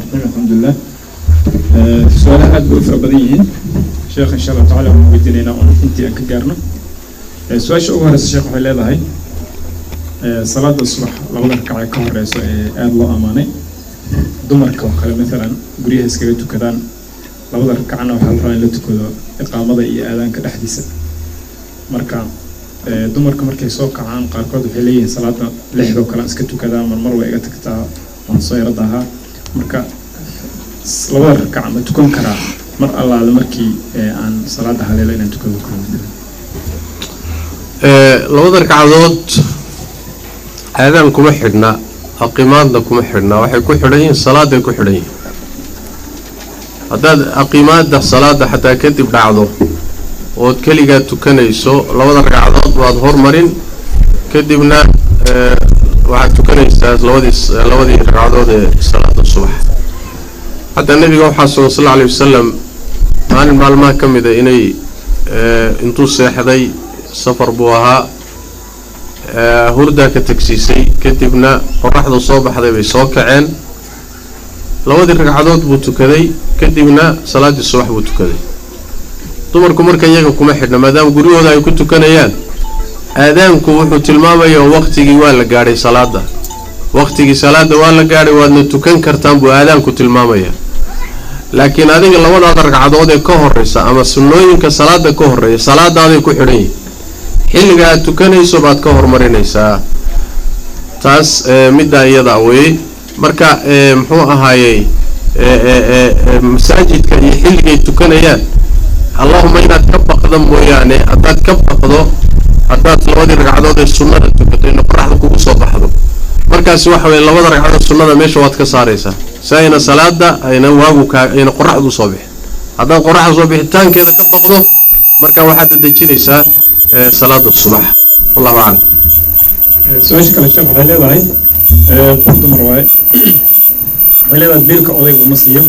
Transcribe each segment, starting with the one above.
الرحمن الحمد لله. سؤالها أدبر في ربضيه شيخ إن شاء الله تعالى ومبدلين أنت أنك جارنا. سؤال شو هو الشيخ حلي هاي صلاة الصبح لو ذكر على كهر الله أماني دمر كوكل مثلا قريه سكرتو كذان لو ذكر عنه وحضران لتكذا إقامة أذان كالحديثة مركا دمر كمركي سوق عن قارقود حليه صلاة لحظة كلام سكتو كذا من مرة إجتكتا من صير ضها مركا لو ذكر عم تكون كرا مر الله على مركي عن صلاة هذه لين تكذا كلام لو ذكر عضوت هذا كم حدنا أقيمات كم حدنا وحي كحرين صلاة كحرين هذا أقيمات ده صلاة حتى كتب بعضه وتكلي تكنيسو لو ذكر عضوت وأظهر مرين كتبنا واحد تكنيس لو ذي عضوت صلاة الصبح حتى النبي صلى الله عليه وسلم عن المعلومات كم إذا إني انتو ساحدي سفر بوها هردا كتكسيسي كتبنا قرحة الصبح هذا بيسوق عين لو ذي ركعات بوتكذي كتبنا صلاة الصبح بوتكذي تمركم مركا يجاكم أحدنا ما دام قريوا ذا يكتوا كنيان آذانكم وحو تلماما يو وقتي ولا قاري صلاة وقتي صلاة ولا قاري وأن تكن كرتان بو آذانكم تلماما يا لكن هذه لو ذا ركعات كهرسة أما سنوين كصلاة كهرية صلاة هذه كحرية xilliga aad tukanayso baad ka hormarinaysaa taas midda iyada way marka muxuu ahaayay masaajidka iyo xilliga tukanayaan Allahumma inaad ka baqdo mooyaane hadaad ka baqdo hadaad labadii ragcadood ee sunnada tukatay qoraxda kugu soo baxdo markaas waxa way labada ragcadood sunnada meesha waad ka saaraysaa sayna salaada ayna waagu ka ayna qoraxdu soo bixin hadaad qoraxdu soo bixitaankeeda ka baqdo marka waxaad dadajinaysaa صلاة الصبح والله أعلم. سؤال شكل الشيخ حلي ضاي برضو مرواي حلي ضاي بيلك أضيف المصرية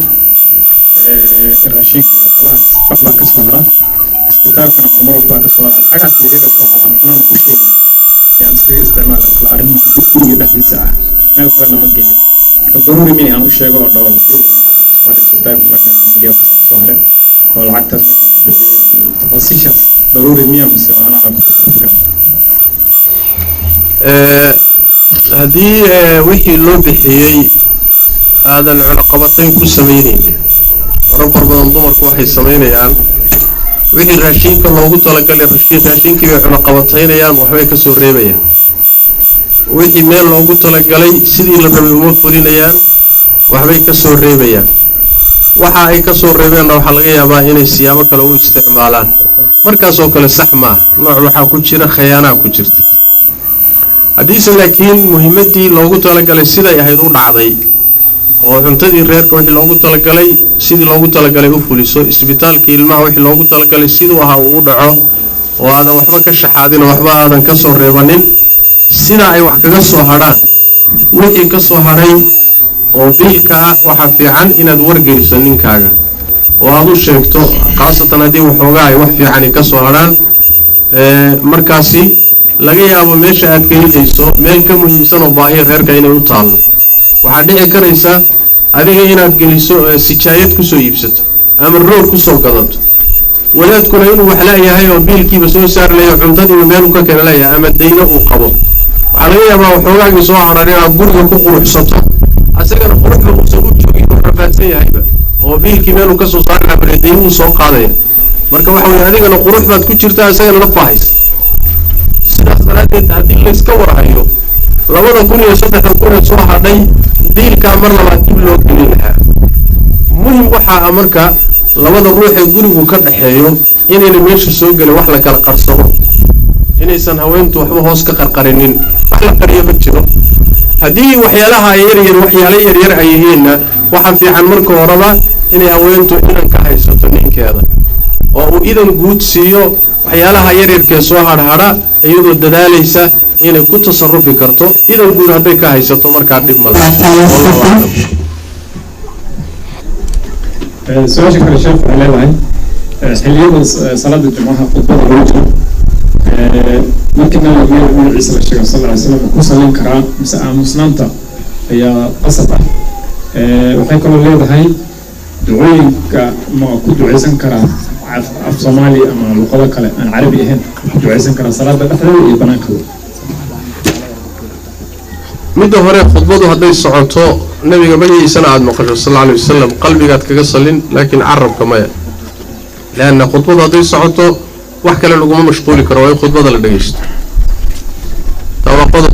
الرشين كذا خلاص بقى كسوهرة استطاع كنا مرمر بقى كسوهرة أكاد يجي كسوهرة أنا نقول يعني سكري استعمال الأرض كل ده في ساعة ما يقول أنا مجيء ضروري مني أنا وش يقول ده بيلك كسوهرة استطاع من نجيب كسوهرة والعكس تفاصيل ضروري مية مسوى أنا هذه وحي اللو بحيي هذا العلاقبتين كل سمينين رب ربنا ضمرك وحي سميني يعني وحي الراشين كان موجود ولا قال الراشين راشين كي علاقبتين يعني وحبي كسر ريبيا وحي ميل موجود ولا قال سيدي لبرم المفرين يعني وحبي كسر ريبيا waxa ay ka soo reebeen waxa laga yaabaa inay siyaabo kale u isticmaalaan markaas oo kale sax ma nooc waxa ku jira khiyaana ku jirta hadiis laakiin muhiimadii loogu talagalay sida ay ahayd u dhacday oo cuntadii reerka wixii loogu talagalay sidii loogu talagalay u fuliso isbitaalka ilmaha wixii loogu talagalay sidoo aha uu dhaco oo aadan waxba ka shaxaadin waxba aadan ka soo reebanin sida ay wax kaga soo haraan wixii ka soo haray oo bilka waxa fiican inaad wargeliso ninkaaga oo aad u sheegto qaasatan hadii waxoogaa ay wax fiican ka soo haraan markaasi laga yaabo meesha aad gelinayso meel ka muhiimsan oo baahi reerka inay u taalo waxa dhici karaysa adiga inaad geliso sijaayad ku soo iibsato ama roor ku soo gadato walaadkuna inuu wax la yahay oo bilkiiba soo saar leeyahay cuntadii meel ka kala leeyahay ama deyno uu qabo waxa laga yaabaa waxoogaa soo hararina guriga ku quruxsato asagana quruxda uu soo joogay oo rafaadsan yahayba oo biilkii meel uu ka soo saaray bareeday uu soo qaaday marka waxa weey adigana qurux baad ku jirtaa asagana la faahays sidaas daraadeed hadii la iska warahayo 2003 soo hadhay diilka mar labaad dib loo gelin lahaa muhiim waxa marka labada ruux ee gurigu ka dhaxeeyo inay meesha soo galay wax la kala qarsado inaysan haweentu waxba hoos ka qarqarinin wax la qariyo ma jiro hadii waxyaalaha waxyaalo yar ay yihiin waxa fiican marka horeba inay haweentu idan ka haysato ninkeeda oo uu idan guud siiyo waxyaalaha yarka soo harhara iyadoo dadaalaysa inay ku tasarrufi karto idan guud haday ka haysato marka dib ma laha سؤال شكرا الشيخ على الله حلية صلاة الجمعة خطبة الوجه ممكن من عيسى الشيخ صلى الله عليه وسلم وصلين كرام مسنانتا هي قصة waxay kaloo leedahay ducooyinka ma ku duceysan karaa af Soomaali ama luqado kale aan Carabi ahayn ku duceysan karaa salaada dhexdeeda iyo banaanka midda hore khudbadu hadday socoto nabiga magaciisana aad maqasho sallallahu alayhi wasallam qalbigaad kaga salin laakiin carabka maya laana khudbadu hadday socoto wax kale lagu mashquuli karo way khudbada la dhageysto tawaqad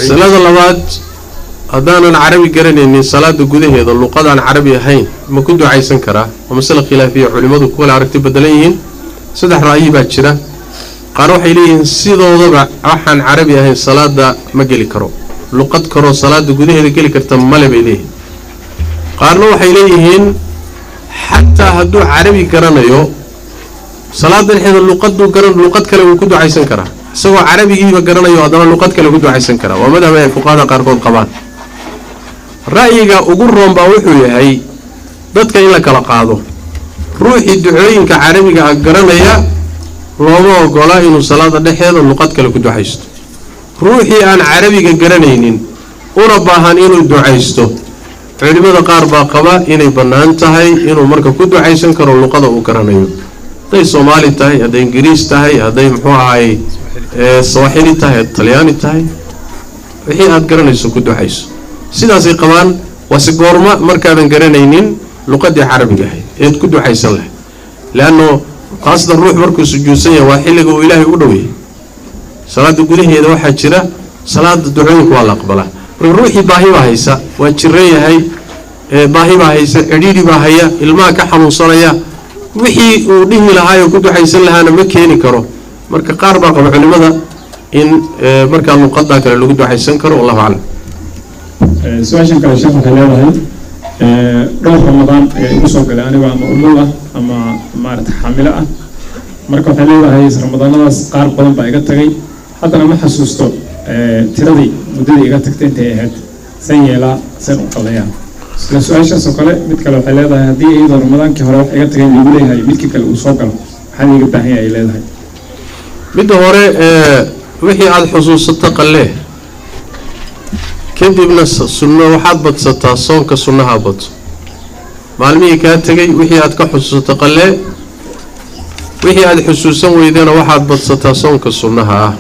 salaada labaad hadaanan Carabi garanaynin salaada gudaheeda luqadaan Carabi ahayn ma ku duceysan karaa waa mas'ala khilaafiya culimadu ku kala aragti bedelan yihiin saddex ra'yi baa jira qaar waxay leeyihiin sidoodaba waxaan Carabi ahayn salaada ma gali karo luqad karo salaada gudaheeda gali karta male bay leeyihiin qaarna waxay leeyihiin hatta hadduu Carabi garanayo salaada dhexdeeda luqad kale uu ku duceysan karaa isagoo Carabigiiba garanayo haddana luqad kale ku duceysan karaa waa madhab ay fuqahaada qaarkood qabaan ra'yiga ugu roon baa wuxuu yahay dadka in la kala qaado ruuxii ducooyinka Carabiga garanaya looma ogola inuu salaada dhexdeeda luqad kale ku duceysto ruuxii aan Carabiga garanaynin una baahan inuu duceysto culimada qaar baa qaba inay banaan tahay inuu marka ku duceysan karo luqada uu garanayo haday Soomaali tahay haday Ingiriis tahay haday muxuu ahay Swahili tahay Talyaani tahay wixii aad garanayso ku duceyso sidaas ay qabaan wasi goorma markaadan garanaynin luqadii Carabiga ahayd ee ku duceysan leh laano qaasda ruux markuu sujuudsan yahay waa xilliga uu Ilaahay u dhaweeyay salaada gudaheeda waxa jira salaada ducooyinka waa la aqbalaa ruuxii baahi baa haysa waa jiran yahay baahi baa haysa cidhiidhi baa haya ilmaha ka xanuunsanaya wixii uu dhihi lahaa oo ku duceysan lahaana ma keeni karo marka qaar baa qaba culimada in marka luqadda kale lagu duceysan karo wallahu a'lam su'aashan kale sheekh waxay leedahay dhowr Ramadaan igu soo galay aniga ama umul ah ama maarta xamila ah marka waxay leedahay Ramadaanadaas qaar badan baa iga tagay haddana ma xasuusto tiradii muddadii iga tagtay intay ahayd san yeelaa san u qadayaan isla su'aashaas oo kale mid kale waxay leedahay haddii iyadoo Ramadaankii hore wax iga tagay lagu leeyahay midkii kale uu soo galo maxaa iga baahan yahay leedahay midda hore wixii aad xusuusato qalle kadibna sunno waxaad badsataa soonka sunnaha bad maalmihii ka tagay wixii aad ka xusuusato qalle wixii aad xusuusan weydana waxaad badsataa soonka sunnaha ah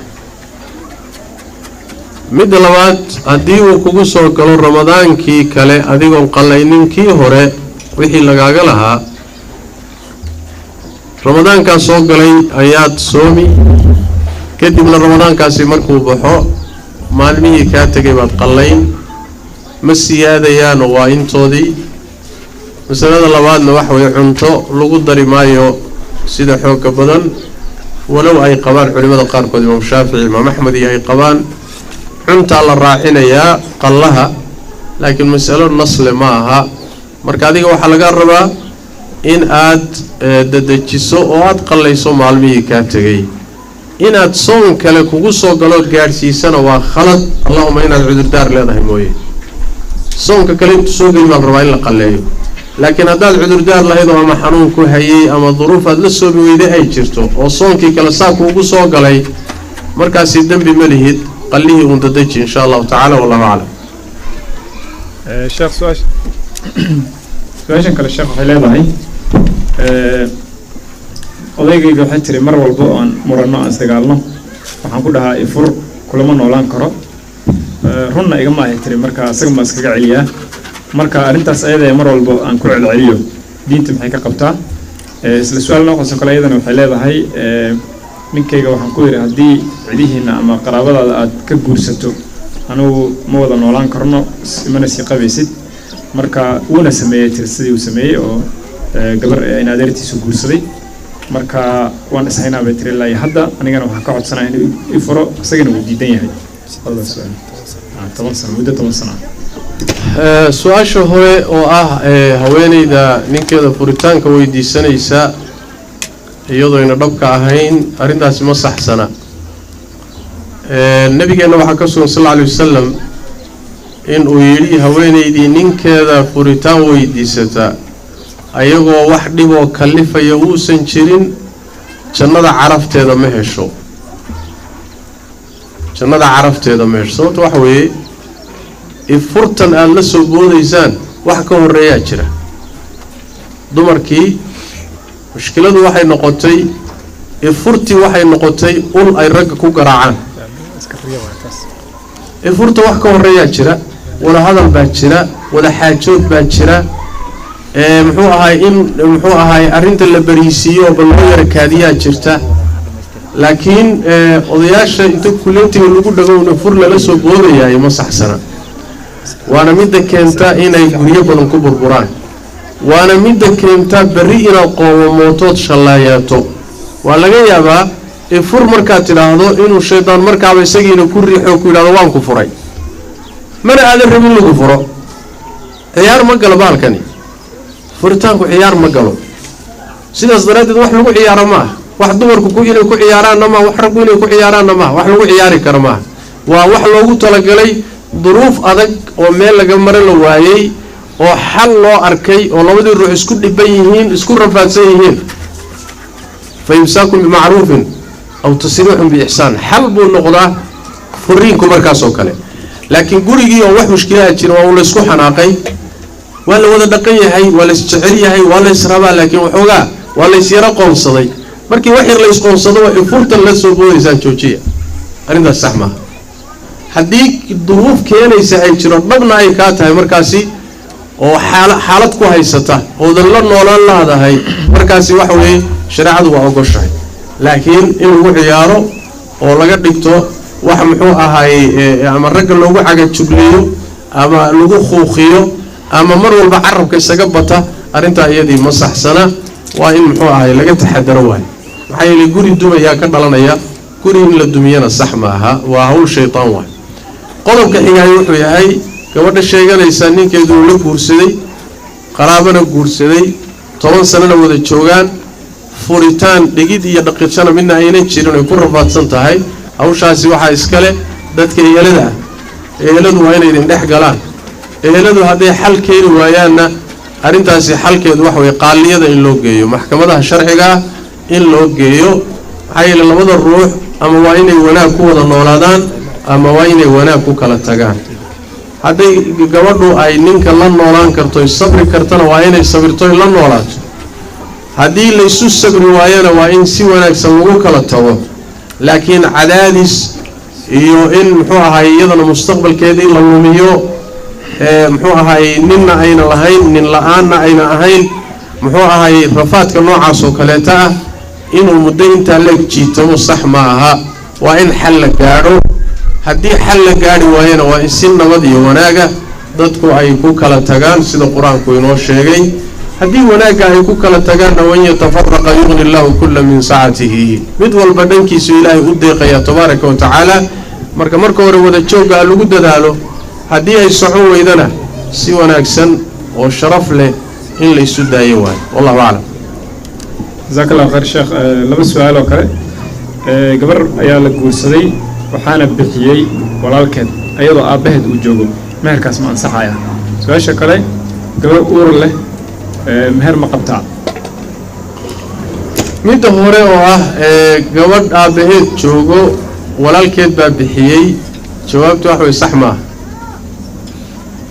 midda labaad haddii uu kugu soo galo ramadaankii kale adigoon qallaynin kii hore wixii lagaaga lahaa ramadaankaas soo galay ayaad soomi kadibna ramadaankaasi markuu baxo maalmihii ka tagay baad qallayn ma siyaadayaan waa intoodii masalada labaadna waxa way cunto lagu dari maayo sida xoog badan walow ay qabaan culimada qaar kood Imam Shaafici Imam Ahmad ay qabaan cunta la raacinayaa qallaha laakiin mas'alo nasle ma aha marka adiga waxa laga rabaa in aad dadajiso oo aad qallayso maalmihii ka tagay inaad soon kale kugu soo galo gaarsiisana waa khalad Allahumma inaad cudurdaar leedahay mooyee soonka kale intuu soo galay baa rabaa in la qalleeyo laakiin haddaad cudurdaar lahayd oo ama xanuun ku hayay ama duruuf aad la soomi weyday ay jirto oo soonkii kale saa kuugu soo galay markaasi dambi ma lihid qallihi uun dadaji insha Allah ta'ala wallahu a'lam sheekh su'aashan kale sheekh waxay leedahay odaygayga waxay tiri mar walba oo aan muranno aan isdagaalno waxaan ku dhahaa ifur kulama noolaan karo runna igama ahay tiri marka asaga ma iskaga celiyaa marka arrintaas ayada mar walba aan ku celceliyo diinta maxay ka qabtaa isla su'aal noqoso kale ayadana waxay leedahay ninkayga waxaan ku yiri haddii cidihiina ama qaraabadaada aad ka guursato anigu ma wada noolaan karno imana sii qabaysid marka uuna sameeyay tiri sidii uu sameeyay oo gabar in adeertiisu guursaday marka waan ishaynaa bay tiri ilaa hadda anigana waxaan ka codsanayaa inuu ifuro asagana uu diidan yahay hada su'aal 10 sano muddo 10 sano su'aasha hore oo ah haweeneyda ninkeeda furitaanka weydiisanaysa iyadoo ina dhabka ahayn arintaasi ma saxsana nabigeena waxa ka sugan sallallahu alayhi wasallam in uu yiri haweeneydii ninkeeda furitaan weydiisata ayagoo wax dhib oo kalifaya uusan jirin jannada carafteeda ma hesho sababta waxa weeye ifurtan aad la soo boodaysaan wax ka horreeyaa jira. dumarkii mushkiladu waxay noqotay ifurtii waxay noqotay ul ay ragga ku garaacaan. ifurta wax ka horreeyaa jira, wada hadal baa jira, wada xaajood baa jira, muxuu ahaay arrinta la bariisiiyo oo baloo yara kaadiyaa jirta. laakiin odayaasha inta kuleetiga lagu dhagowna fur lala soo boodayaay ma saxsana. waana midda keenta inay guryo badan ku burburaan, waana midda keenta berri inaad qoomamootood shallaayaato. waa laga yaabaa ifur markaad tidhaahdo inuu shaydaan markaaba isagiina ku riixo ku yidhahdo waan ku furay, mana aadan rabin lagu furo. ciyaar ma galo baalkani, furitaanku ciyaar ma galo. sidaas daraaddeed wax lagu ciyaaro ma aha, wax dumarku inay ku ciyaaraanna maaha, wax raggu inay ku ciyaaraanna maaha, wax lagu ciyaari karo maaha. waa wax loogu talagalay duruuf adag oo meel laga maro la waayey oo xal loo arkay oo labadii ruux isku dhiban yihiin, isku rafaadsan yihiin. fa imsaakun bimacruufin aw tasriixun biixsaan xal buu noqdaa furiinku markaas oo kale. laakiin gurigii oo wax mushkilaha jira waa uu laysku xanaaqay, waa la wada dhaqan yahay, waa lays jecel yahay, waa lays rabaa, laakiin waxoogaa waa lays yaro qoonsaday. markii wax yar lays qoonsado waa ifurtan la soo boodaysaan joojiya. arrintaas sax maaha. haddii duruuf keenaysa ay jiro dhabna ay kaa tahay markaasi oo xaalad ku haysata oodan la noolaan laadahay, markaasi waxa weeye shareecadu waa ogoshahay. laakiin in lagu ciyaaro oo laga dhigto wax muxuu ahaay ama ragga loogu cagajugleeyo ama lagu khuuqiyo ama mar walba carabka isaga bata, arrintaa iyadii ma saxsana. waa in muxuu ahaay laga taxadaro waayo. maxaa yeelay guri dumayaa ka dhalanaya, guri in la dumiyana sax maaha, waa hawl shaytaan waay. qodobka xigaay wuxuu yahay gabadha sheeganaysa ninkeedu uu la guursaday, qaraabana guursaday, 10 sanana wada joogaan, furitaan dhigid iyo dhaqirshana midna aynan jirin ay ku rafaadsan tahay. hawshaasi waxaa iskale dadka ehelada ah. eheladu waa inay idin dhex galaan. eheladu hadday xal keeni waayaanna arrintaasi xalkeedu waxa way qaaliyada in loo geeyo, maxkamadaha sharciga ah in loo geeyo. maxaa yeelay labada ruux ama waa inay wanaag ku wada noolaadaan ama waa inay wanaag ku kala tagaan. hadday gabadhu ay ninka la noolaan karto sabri kartana waa inay sabirto la noolaato. haddii laysu sabri waayana waa in si wanaagsan lagu kala tago. laakiin cadaadis iyo in muxuu ahaay iyadana mustaqbalkeedii la lumiyo, muxuu ahaay ninna ayna lahayn, nin la-aanna ayna ahayn, muxuu ahaay rafaadka noocaas oo kaleeta ah inuu muddo intaa leeg jiitamo sax ma aha. waa in xal la gaadho. haddii xal la gaadhi waayana waa in si nabad iyo wanaaga dadku ay ku kala tagaan sida qur-aanku inoo sheegay. haddii wanaagga ay ku kala tagaanna wan yatafaraqa yughni allahu kulla min sacatihi, mid walba dhankiisu ilaahay u deeqaya tabaaraka wa tacaala. marka hore wada joogga lagu dadaalo. haddii ay socon weydana si wanaagsan oo sharaf leh in la isu daayo waayo. wallahu aclam. jazaak allah khayr sheekh. laba su-aal oo kale. gabar ayaa la guursaday waxaana bixiyey walaalkeed ayadoo aabbaheed uu joogo, meherkaas ma ansaxaya? su-aasha kale, gabar uur leh meher ma qabtaa? midda hore oo ah gabadh aabbaheed joogo walaalkeed baa bixiyey, jawaabtu wax way sax maaha.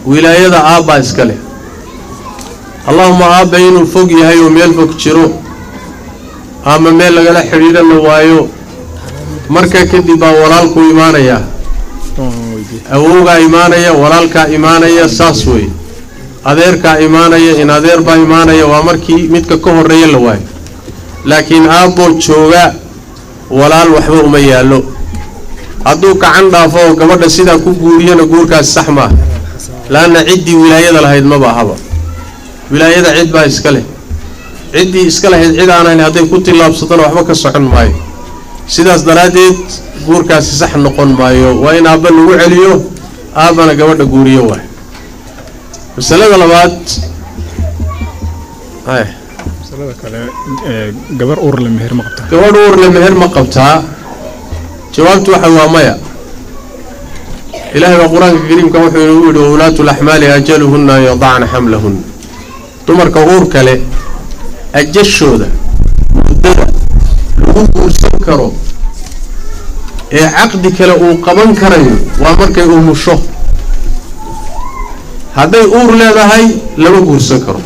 wilaayada aabbaa iska leh. allahuma aabba inuu fog yahay oo meel fog jiro ama meel lagala xidhiidhan la waayo, markaa kadib baa walaalku imaanaya, awowgaa imaanaya, walaalkaa imaanaya, saas wey. adeerkaa imaanaya, in adeer baa imaanaya, waa markii midka ka horreeya la waayo. laakiin aabboo jooga walaal waxba uma yaallo. hadduu gacan dhaafo oo gabadha sidaa ku guuriyana guurkaas sax maaha, laanna ciddii wilaayada lahayd maba ahaba. wilaayada cid baa iska leh. ciddii iska lahayd cid aanan hadday ku tillaabsadana waxba ka socon maayo. sidaas daraaddeed guurkaasi sax noqon maayo. waa in aabba lagu celiyo, aabbana gabadha guuriyo waay. masalada labaad, masalada kale, gabar uur leh meher ma qabtaa? gabadh uur leh meher ma qabtaa? jawaabtu waxa waa maya. ilaahay baa qur-aanka kariimka wuxuu inuu yidhi wawlaatu laxmaali ajaluhunna yadacna xamlahun. dumarka uur kale ajashooda muddada lagu guursan karo ee caqdi kale uu qaban karayo waa markay umusho. hadday uur leedahay lama guursan karo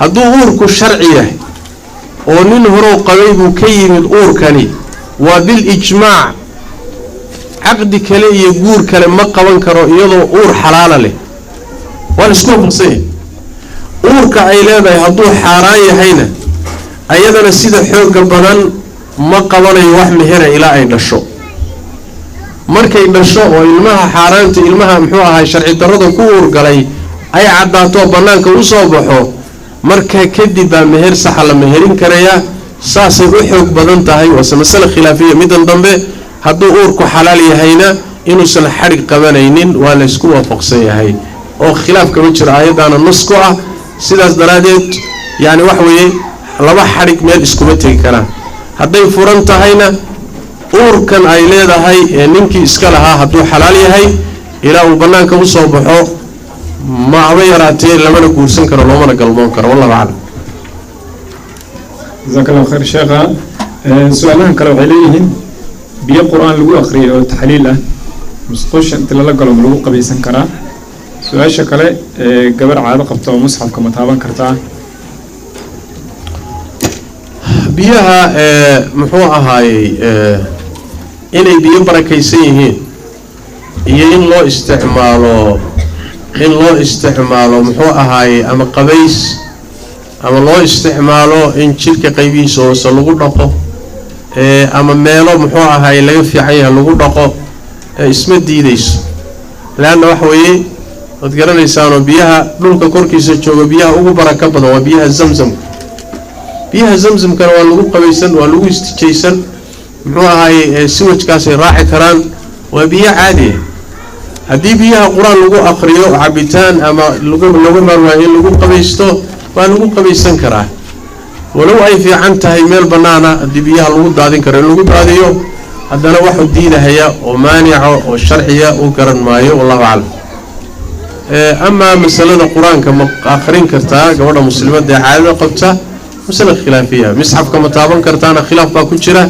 hadduu uurku sharci yahay oo nin horow qabay buu ka yimid uurkani waa bil ijmaac caqdi kale iyo guur kale ma qaban karo iyadoo uur xalaala leh waa la isku waafaqsan yahay uurka ay leedahay hadduu xaaraan yahayna ayadana sida xooga badan ma qabanayo wax mehera ilaa ay dhasho markay dhasho oo ilmaha xaaraanta ilmaha muxuu ahaa sharci darrada ku uurgalay ay caddaato bannaanka u soo baxo markaa kadib baa meher saxa la meherin karayaa saasay u xoog badan tahay waase masale khilaafiya middan dambe hadduu uurku xalaal yahayna inuusan xadhig qabanaynin waa la isku waafaqsan yahay oo khilaaf kama jiro aayaddaana nus ku ah sidaas daraaddeed yacni wax weeye laba xadhig meel iskuma tegi karaan hadday furan tahayna uurkan ay leedahay ee ninkii iska lahaa hadduu xalaal yahay ilaa uu bannaanka u soo baxo ma aba yaraatee lamana guursan karo loomana galmoon karo wallahu aclam jazaaka allahu khayr sheekha su-aalahan kale waxay leeyihiin biyo qur-aan lagu aqriyay oo taxliil ah musqusha inta lala galo ma lagu qabaysan karaa su-aasha kale gabar caado qabta oo musxafka ma taaban kartaa biyaha muxuu ahaayey inay biyo barakaysan yihiin iyo in loo isticmaalo muxuu ahaayey ama qabays ama loo isticmaalo in jidhka qaybihiisa hoose lagu dhaqo ama meelo muxuu ahaayey laga fiican yahay lagu dhaqo isma diidayso leanna waxa weeye waad garanaysaanoo biyaha dhulka korkiisa jooga biyaha ugu baraka badan waa biyaha zamzamka biyaha zamzamkana waa lagu qabaysan waa lagu istijaysan muxuu ahaayey siwajkaasay raaci karaan waa biyo caadiya haddii biyaha qur-aan lagu aqriyo cabitaan ama laga maarmaayo in lagu qabaysto waa lagu qabaysan karaa walow ay fiican tahay meel bannaana haddii biyaha lagu daadin karo in lagu daadiyo haddana waxu diidahaya oo maanica oo sharciya u garan maayo wallahu aclam amaa masalada qur-aanka ma aqrin kartaa gabadha muslimadda ee caadada qabta masale khilaafiya misxafka ma taaban kartaana khilaaf baa ku jira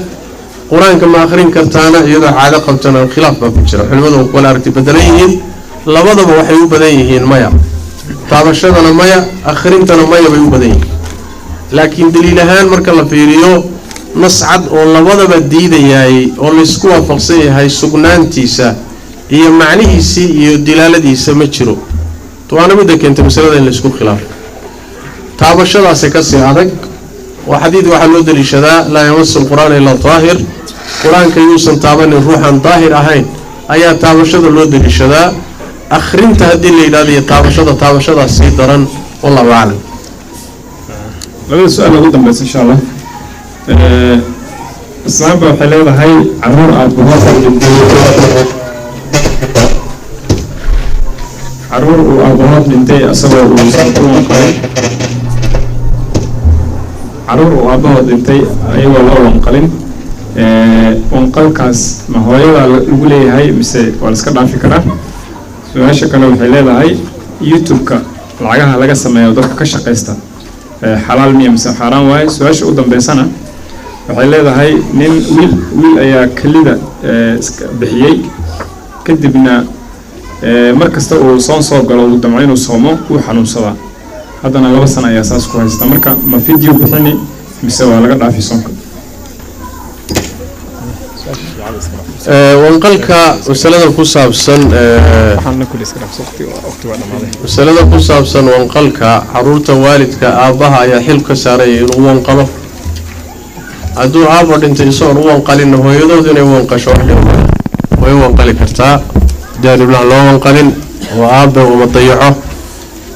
qur-aanka ma aqrin kartaana iyadoo caado qabtana khilaaf baa ku jira culimadu wala aragti bedelan yihiin labadaba waxay u badan yihiin maya taabashadana maya akhrintana maya bay u badan yihiin laakiin daliil ahaan marka la fiiriyo nas cad oo labadaba diidayaay oo laysku waafaqsan yahay sugnaantiisa iyo macnihiisii iyo dilaaladiisa ma jiro waana midda keentay masalada in laysku khilaafo taabashadaasi kasii adag oo xadiid waxaa loo daliishadaa laa yamasu alqur'aana ilaa daahir qur-aanka yuusan taabanin ruuxan daahir ahayn ayaa taabashada loo daliishadaa akhrinta haddii la yidhahdo iyo taabashadaas sii daran wallahu aclam labada su-aal ugu dambeysa insha allah islaamba waxay leedahay caruur uu aabahood dhintay asagoo uusan u wanqalin caruur uu aabahood dhintay ayagoo loo wanqalin wanqalkaas ma hooyadaa lagu leeyahay mise waa la iska dhaafi karaa su-aasha kale waxay leedahay youtube-ka lacagaha laga sameeyo dadka ka shaqaysta xalaal miya mise xaaraan waaye su-aasha u dambeysana waxay leedahay nin wiil ayaa kelida iska bixiyey kadibna mar kasta uu soo galo uu damco inuu soomo wuu xanuunsadaa haddana 2 sano ayaa saas ku haysta marka ma video bixini mise waa laga dhaafi soonka wanqalka masalada ku saabsan wanqalka caruurta waalidka aabbaha ayaa xil ka saaray inuu wanqalo hadduu aabba dhintay isagoon u wanqalin hooyadood inay wanqasho way wanqali kartaa jaaniblaha loo wanqalin oo aabba uma dayaco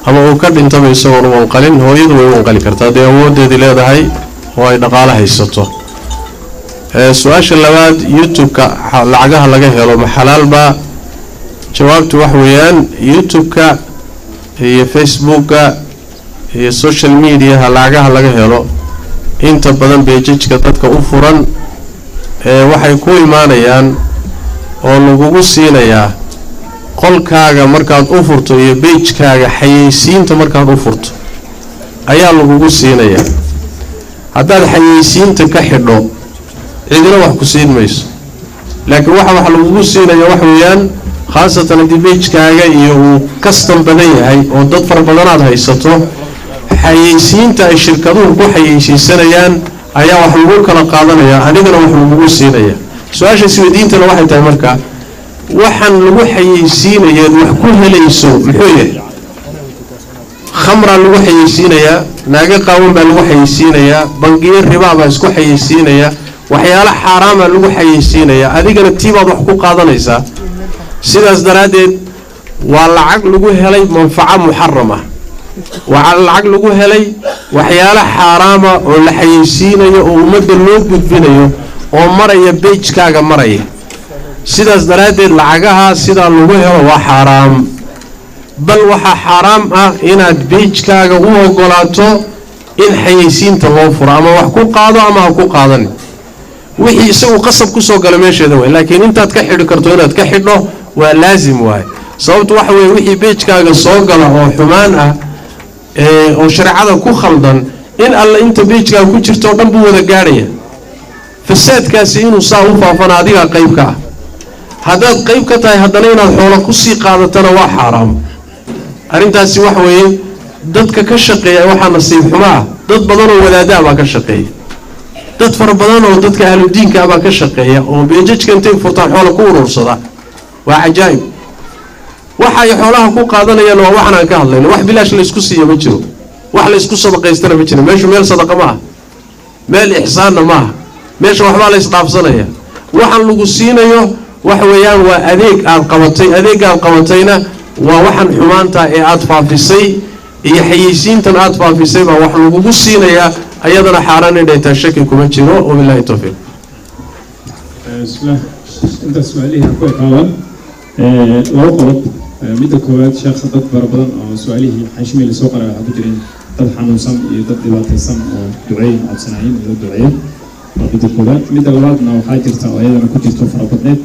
ama uu ka dhintaba isagoon u wanqalin hooyadu way wanqali kartaa dee awoodeedii leedahay oo ay dhaqaale haysato su-aasha labaad youtube-ka lacagaha laga helo ma xalaalba jawaabtu wax weeyaan youtube-ka iyo facebook-ka iyo social mediaha lacagaha laga helo inta badan beejajka dadka u furan waxay ku imaanayaan oo lagugu siinayaa qolkaaga markaad u furto iyo beejkaaga xayeysiinta markaad u furto ayaa lagugu siinayaa haddaad xayeysiinta ka xidho cidina wax ku siin mayso laakiin wax lagugu siinaya wax weeyaan khaasatan haddii beejkaaga iyo uu kastan badan yahay oo dad fara badanaad haysato xayeysiinta ay shirkaduhu ku xayeysiisanayaan ayaa wax lagu kala qaadanaya adigana wax lagu siinaya su-aasha isweydiintana waxay tahay marka waxaan lagu xayeysiinayeed wax ku helayso muxuu yahay khamraa lagu xayeysiinayaa naaga qaawan baa lagu xayeysiinayaa bangiyo ribaa baa isku xayeysiinaya waxyaalo xaaraamaa lagu xayeysiinayaa adigana tiibaad wax ku qaadanaysaa sidaas daraaddeed waa lacag lagu helay manfaco muxarama waxaa lacag lagu helay waxyaalo xaaraama oo la xayeysiinayo oo ummadda loo gudbinayo oo maraya beejkaaga maraya sidaas daraaddeed lacagaha sidaa lagu helo waa xaaraam bal waxaa xaaraam ah inaad beejkaaga u ogolaato in xayeysiinta loo furo ama wax ku qaado ama ha ku qaadan wixii isagu qasab ku soo gala meesheeda way laakiin intaad ka xidhi karto inaad ka xidho waa laazim waay sababtu waxa weeye wixii beejkaaga soo gala oo xumaan ah oo shareecada ku khaldan in alla inta beejkaaga ku jirto oo dhan buu wada gaadhaya fasaadkaasi inuu saa u faafana adigaa qayb ka ah haddaad qayb ka tahay haddana inaad xoolo kusii qaadatana waa xaaraam arrintaasi waxa weeye dadka ka shaqeeya waxaa nasiib xumo ah dad badan oo wadaada baa ka shaqeeya dad fara badan oo dadka ahludiinka baa ka shaqeeya oo beejajka intay furtaan xoola ku urursada waa cajaa'ib waxa ay xoolaha ku qaadanayaan waa waxaan aan ka hadlayno wax bilaash la isku siiyo ma jiro wax la isku sadaqaystana ma jiro meeshu meel sadaqa ma aha meel ixsaanna ma aha meesha waxbaa la isdhaafsanaya waxaan lagu siinayo wax weeyaan waa adeeg aad qabatay adeegaad qabatayna waa waxaan xumaanta ee aad faafisay iyo xayeysiintan aad faafisay baa wax lagugu siinayaa ayadana xaaraan inay tahay shaki kuma jiro wabillahi tawfiiq inta su'aalihi ku qaadan laba qodob midda koowaad sheekha dad fara badan oo su'aalihi xashimil soo qoray waxa ku jireen dad xanuunsan iyo dad dhibaataysan oo duceyn codsanayeen iyo duceyn midda koowaad midda labaadna waxaa jirta oo ayadana ku jirto fara badneed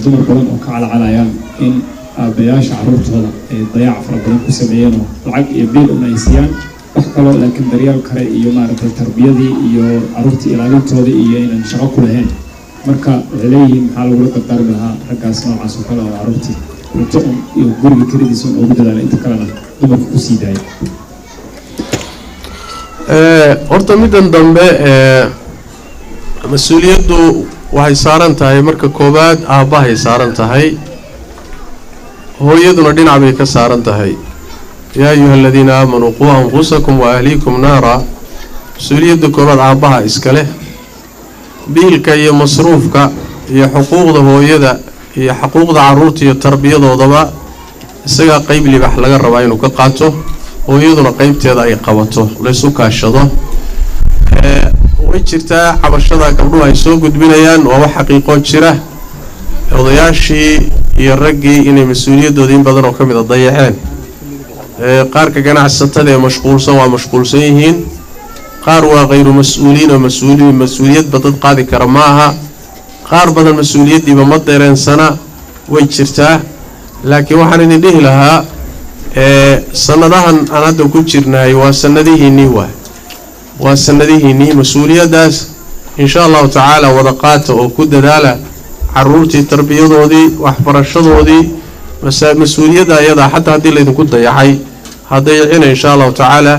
dumar badan oo ka calcalayaan in aabayaasha carruurtooda ay dayac fara badan ku sameeyeen oo lacag iyo biil una ay siiyaan wax kaloo laakiin daryaal kale iyo maaragtay tarbiyadii iyo carruurtii ilaalintoodii iyo inaan shaqo ku lahayn marka waxay leeyihiin maxaa lagula dardaarmi lahaa raggaas noocaas oo kale oo carruurtii cunto iyo guriga kelidiisa un ugu dadaala inta kalena dumarka ku sii daaya horta middan dambe mas-uuliyaddu waxay saaran tahay marka koowaad aabbahay saaran tahay hooyaduna dhinac bay ka saaran tahay yaa ayuha aladiina aamanuu quu anfusakum wa ahliikum naara mas-uuliyadda koowaad aabbaha iska leh biilka iyo masruufka iyo xuquuqda hooyada iyo xuquuqda carruurta iyo tarbiyadoodaba isagaa qayb libax laga rabaa inuu ka qaato hooyaduna qaybteeda ay qabato laysu kaashado way jirtaa cabashada gabdhuhu ay soo gudbinayaan waa wax xaqiiqoo jira odayaashii iyo raggii inay mas-uuliyadooda in badan oo ka mid a dayaceen qaarka ganacsatada ee mashquulsan waa mashquulsan yihiin qaar waa hayru mas-uuliin oo mas-uuliyadba dad qaadi kara ma aha qaar badan mas-uuliyaddiiba ma dareensana way jirtaa laakiin waxaan idin dhihi lahaa sanadahan aan hadda ku jirnahay waa sanadihiinnii waa sanadihiinnii mas-uuliyaddaas insha allahu tacaala wada qaata oo ku dadaala carruurtii tarbiyadoodii waxbarashadoodii mas-uuliyadda ayadaa xataa haddii laydinku dayacay hadayacina insha allahu tacaala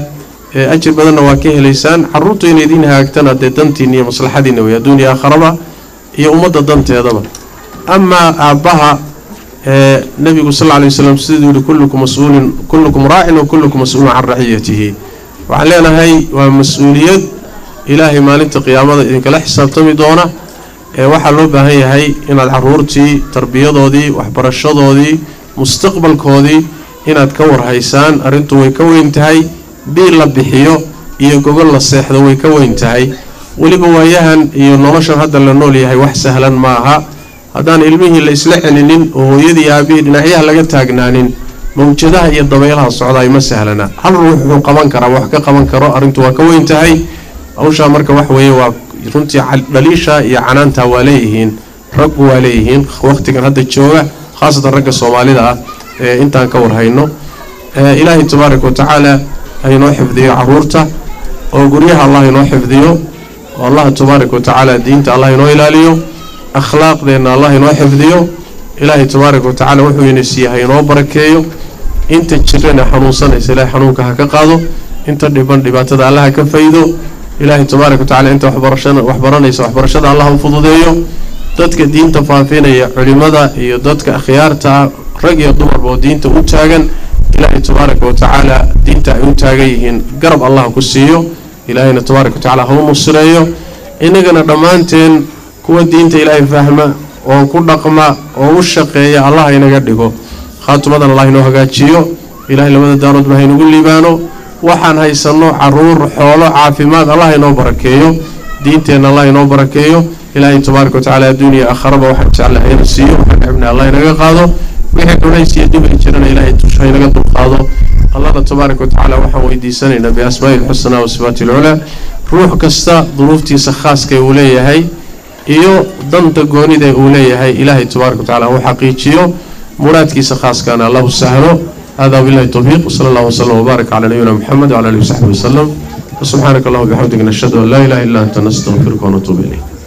ajir badanna waa ka helaysaan carruurtu inay idiin hagaagtana dee dantiinna iyo maslaxadiinna wey adduun iyo aakharaba iyo ummadda danteedaba amaa aabbaha nabigu sal lla lay wasalam siduu yihi kullukum raacin wa kullukum mas-uulun can raciyatihi waxaan leenahay waa mas-uuliyad ilaahay maalinta qiyaamada idinkala xisaabtami doona waxaa loo baahan yahay inaad carruurtii tarbiyadoodii waxbarashadoodii mustaqbalkoodii inaad ka warhaysaan arrintu way ka weyn tahay biil la bixiyo iyo gogol la seexdo way ka weyn tahay weliba waayahan iyo noloshan hadda la nool yahay wax sahlan ma aha haddaan ilmihii la isla celinin oo hooyadii aabihii dhinacyaha laga taagnaanin mawjadaha iyo dabeelaha socdaay ma sahlana hal ruux wuxuu qaban karaa wax ka qaban karo arrintu waa ka weyn tahay hawshaa marka wax weeye waa runtii dhaliisha iyo canaanta waa leeyihiin raggu waa leeyihiin waqtigan hadda jooga khaasatan ragga soomaalida ah ee intaan ka warhayno ilaahay tabaaraka wa tacaala haynoo xifdiyo carruurta oo guryaha allah inoo xifdiyo oo allah tabaaraka wa tacaala diinta allah inoo ilaaliyo akhlaaqdeenna allah inoo xifdiyo إلهي تبارك وتعالى وحو ينسيها ينو بركيو انت جرنا حنوصنا إلهي حنونك هكاقادو انت دبان دباتة الله كفايدو إلهي تبارك وتعالى انت وحبرنا الله فضوديو dadka diinta faafinaya culimada iyo dadka akhyaarta rag iyo dumar oo diinta u taagan ilaahay tabaaraka wa taala diinta ay u taagan yihiin garab Allah ku siiyo ilaahayna tabaaraka wa taala ha u nusreeyo inagana dhamaanteen kuwa diinta ilaahay fahma oo ku dhaqma oo u shaqeeya Allah inaga dhigo khaatumadan Allah inoo hagaajiyo ilaahay labada daarood ma haynugu liibaano waxaan haysano caruur xoolo caafimaad Allah inoo barakeeyo diinteena Allah inoo barakeeyo إلهي تبارك وتعالى الدنيا أخرب وحد تعالى هي نسيه وحد ابن الله ينقاضه ويحد ليس يدب إنشرنا إلهي تشهي نقض قاضه الله تبارك وتعالى وحوي دي سنة بأسماء الحسنى والصفات العلى روح كستا ظروفتي سخاس كي أوليه هاي إيو ضمت قوني دي أوليه هاي إلهي تبارك وتعالى هو حقيقيو مراد كي سخاس كان الله سهله هذا بالله التوفيق وصلى الله وسلم وبارك على نبينا محمد وعلى آله وصحبه وسلم سبحانك اللهم وبحمدك نشهد أن لا إله إلا أنت نستغفرك ونتوب إليك